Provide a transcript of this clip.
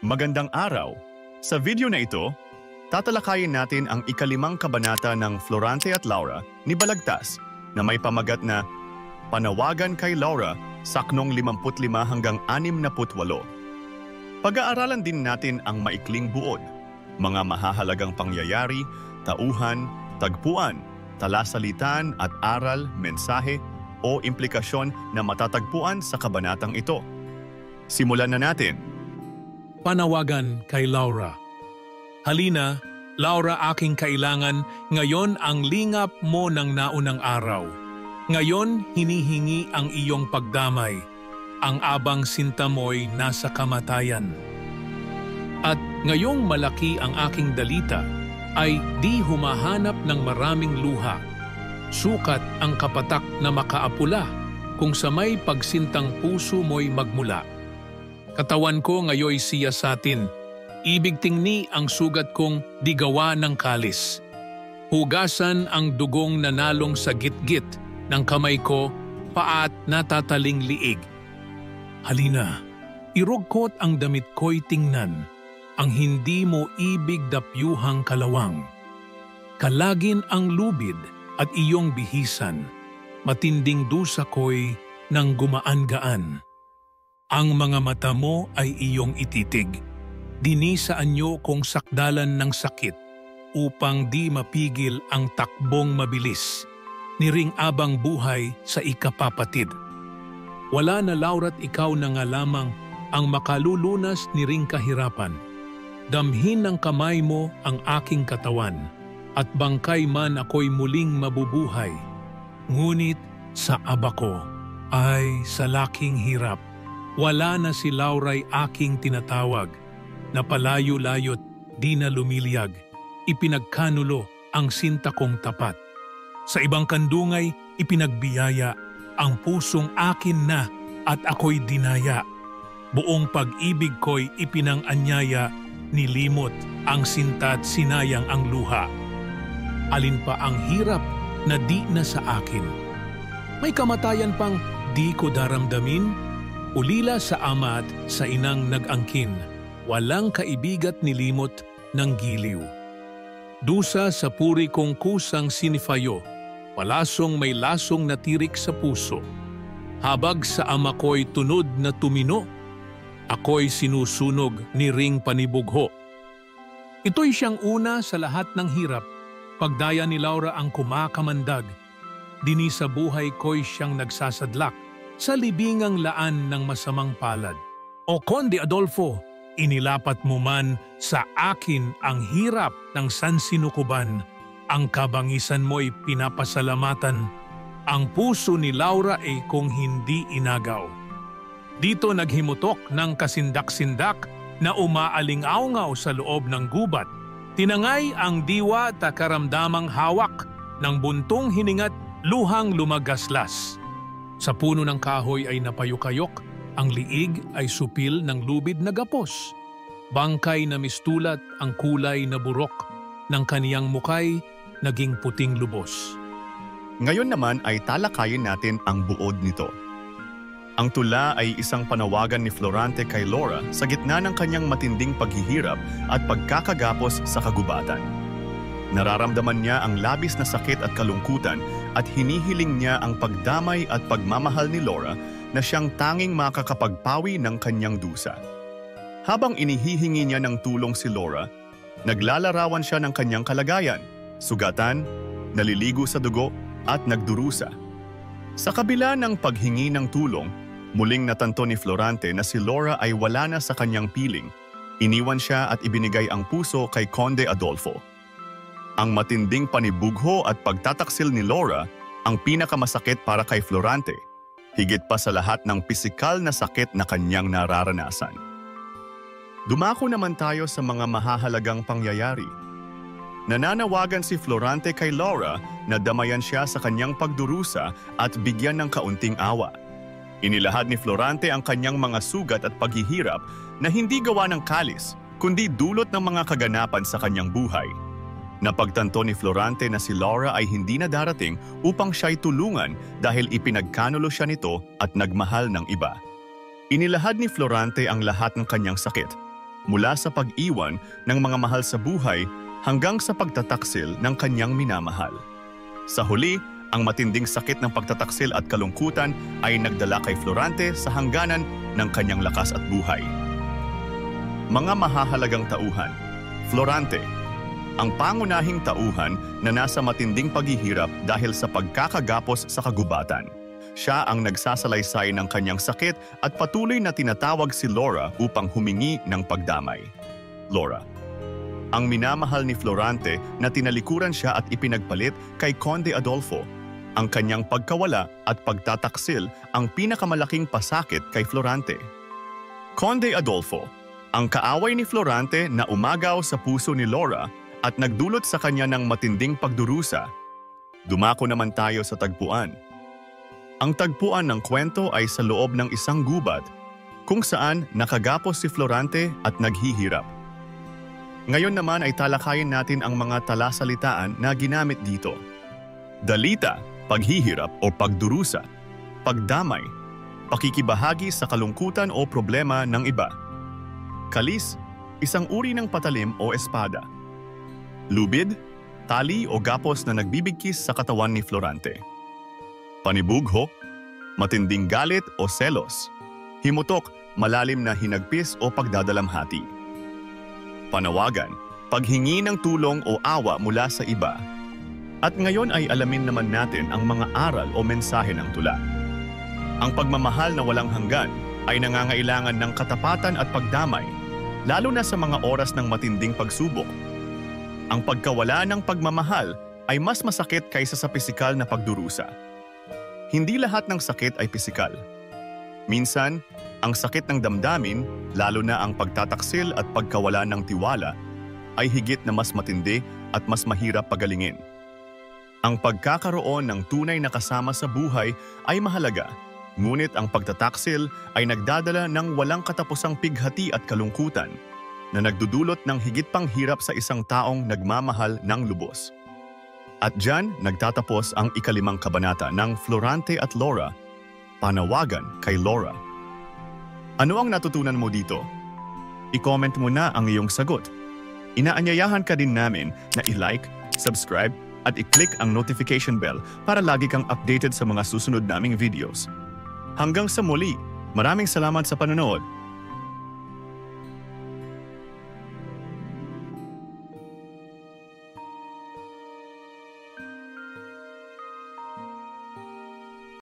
Magandang araw! Sa video na ito, tatalakayin natin ang ikalimang kabanata ng Florante at Laura ni Balagtas na may pamagat na Panawagan kay Laura, saknong 55 hanggang 68. Pag-aaralan din natin ang maikling buod, mga mahahalagang pangyayari, tauhan, tagpuan, talasalitan at aral, mensahe o implikasyon na matatagpuan sa kabanatang ito. Simulan na natin. Panawagan kay Laura. Halina, Laura, aking kailangan, ngayon ang lingap mo ng naunang araw. Ngayon hinihingi ang iyong pagdamay, ang abang sinta mo'y nasa kamatayan. At ngayong malaki ang aking dalita, ay di humahanap ng maraming luha. Sukat ang kapatak na makaapula, kung sa may pagsintang puso mo'y magmula. Katawan ko ngayoy siyasatin, ibig tingni ang sugat kong di gawa ng kalis. Hugasan ang dugong nanalong sa gitgit ng kamay ko, paat natataling liig. Halina, irugkot ang damit ko'y tingnan, ang hindi mo ibig dapyuhang kalawang. Kalagin ang lubid at iyong bihisan, matinding dusa ko'y nang gumaan-gaan. Ang mga mata mo ay iyong ititig. Dinisaan niyo kong sakdalan ng sakit upang di mapigil ang takbong mabilis, niring abang buhay sa ikapapatid. Wala na Laura't ikaw na nga lamang ang makalulunas niring kahirapan. Damhin ng kamay mo ang aking katawan at bangkay man ako'y muling mabubuhay. Ngunit sa aba ko ay sa laking hirap. Wala na si Laura'y aking tinatawag, na palayo-layot di na lumiliyag, ipinagkanulo ang sinta kong tapat. Sa ibang kandungay ipinagbiyaya, ang pusong akin na at ako'y dinaya. Buong pag-ibig ko'y ipinanganyaya, nilimot ang sinta at sinayang ang luha. Alin pa ang hirap na di na sa akin? May kamatayan pang di ko daramdamin? Ulila sa ama at sa inang nag-angkin, walang kaibigat nilimot ng giliw. Dusa sa puri kong kusang sinifayo, palasong may lasong natirik sa puso. Habag sa ama ko'y tunod na tumino, ako'y sinusunog ni ring panibugho. Ito'y siyang una sa lahat ng hirap, pagdaya ni Laura ang kumakamandag. Dini sa buhay ko'y siyang nagsasadlak, sa libingang laan ng masamang palad. O Conde Adolfo, inilapat mo man sa akin ang hirap ng sansinukuban. Ang kabangisan mo'y pinapasalamatan. Ang puso ni Laura ay kung hindi inagaw. Dito naghimutok ng kasindak-sindak na umaaling-aungaw sa loob ng gubat. Tinangay ang diwa at karamdamang hawak ng buntong hiningat luhang lumagaslas. Sa puno ng kahoy ay napayukayok, ang liig ay supil ng lubid na gapos. Bangkay na mistulat ang kulay na burok, ng kaniyang mukay naging puting lubos. Ngayon naman ay talakayin natin ang buod nito. Ang tula ay isang panawagan ni Florante kay Laura sa gitna ng kanyang matinding paghihirap at pagkakagapos sa kagubatan. Nararamdaman niya ang labis na sakit at kalungkutan at hinihiling niya ang pagdamay at pagmamahal ni Laura na siyang tanging makakapagpawi ng kanyang dusa. Habang inihihingi niya ng tulong si Laura, naglalarawan siya ng kanyang kalagayan, sugatan, naliligo sa dugo at nagdurusa. Sa kabila ng paghingi ng tulong, muling natanto ni Florante na si Laura ay wala na sa kanyang piling. Iniwan siya at ibinigay ang puso kay Conde Adolfo. Ang matinding panibugho at pagtataksil ni Laura ang pinakamasakit para kay Florante, higit pa sa lahat ng pisikal na sakit na kanyang nararanasan. Dumako naman tayo sa mga mahahalagang pangyayari. Nananawagan si Florante kay Laura na damayan siya sa kanyang pagdurusa at bigyan ng kaunting awa. Inilahad ni Florante ang kanyang mga sugat at paghihirap na hindi gawa ng kalis, kundi dulot ng mga kaganapan sa kanyang buhay. Napagtanto ni Florante na si Laura ay hindi na darating upang siya'y tulungan dahil ipinagkanulo siya nito at nagmahal ng iba. Inilahad ni Florante ang lahat ng kanyang sakit. mula sa pag-iwan ng mga mahal sa buhay hanggang sa pagtataksil ng kanyang minamahal. Sa huli, ang matinding sakit ng pagtataksil at kalungkutan ay nagdala kay Florante sa hangganan ng kanyang lakas at buhay. Mga mahahalagang tauhan. Florante, ang pangunahing tauhan na nasa matinding paghihirap dahil sa pagkakagapos sa kagubatan. Siya ang nagsasalaysay ng kanyang sakit at patuloy na tinatawag si Laura upang humingi ng pagdamay. Laura, ang minamahal ni Florante na tinalikuran siya at ipinagpalit kay Conde Adolfo. Ang kanyang pagkawala at pagtataksil ang pinakamalaking pasakit kay Florante. Conde Adolfo, ang kaaway ni Florante na umagaw sa puso ni Laura at nagdulot sa kanya ng matinding pagdurusa. Dumako naman tayo sa tagpuan. Ang tagpuan ng kwento ay sa loob ng isang gubat kung saan nakagapos si Florante at naghihirap. Ngayon naman ay talakayin natin ang mga talasalitaan na ginamit dito. Dalita, paghihirap o pagdurusa, pagdamay, pakikibahagi sa kalungkutan o problema ng iba. Kalis, isang uri ng patalim o espada. Lubid, tali o gapos na nagbibigkis sa katawan ni Florante. Panibughok, matinding galit o selos. Himutok, malalim na hinagpis o pagdadalamhati. Panawagan, paghingi ng tulong o awa mula sa iba. At ngayon ay alamin naman natin ang mga aral o mensahe ng tula. Ang pagmamahal na walang hanggan ay nangangailangan ng katapatan at pagdamay, lalo na sa mga oras ng matinding pagsubok. Ang pagkawala ng pagmamahal ay mas masakit kaysa sa pisikal na pagdurusa. Hindi lahat ng sakit ay pisikal. Minsan, ang sakit ng damdamin, lalo na ang pagtataksil at pagkawala ng tiwala, ay higit na mas matindi at mas mahirap pagalingin. Ang pagkakaroon ng tunay na kasama sa buhay ay mahalaga, ngunit ang pagtataksil ay nagdadala ng walang katapusang pighati at kalungkutan na nagdudulot ng higit pang hirap sa isang taong nagmamahal ng lubos. At diyan nagtatapos ang ikalimang kabanata ng Florante at Laura, Panawagan kay Laura. Ano ang natutunan mo dito? I-comment mo na ang iyong sagot. Inaanyayahan ka din namin na i-like, subscribe, at i-click ang notification bell para lagi kang updated sa mga susunod naming videos. Hanggang sa muli, maraming salamat sa panonood.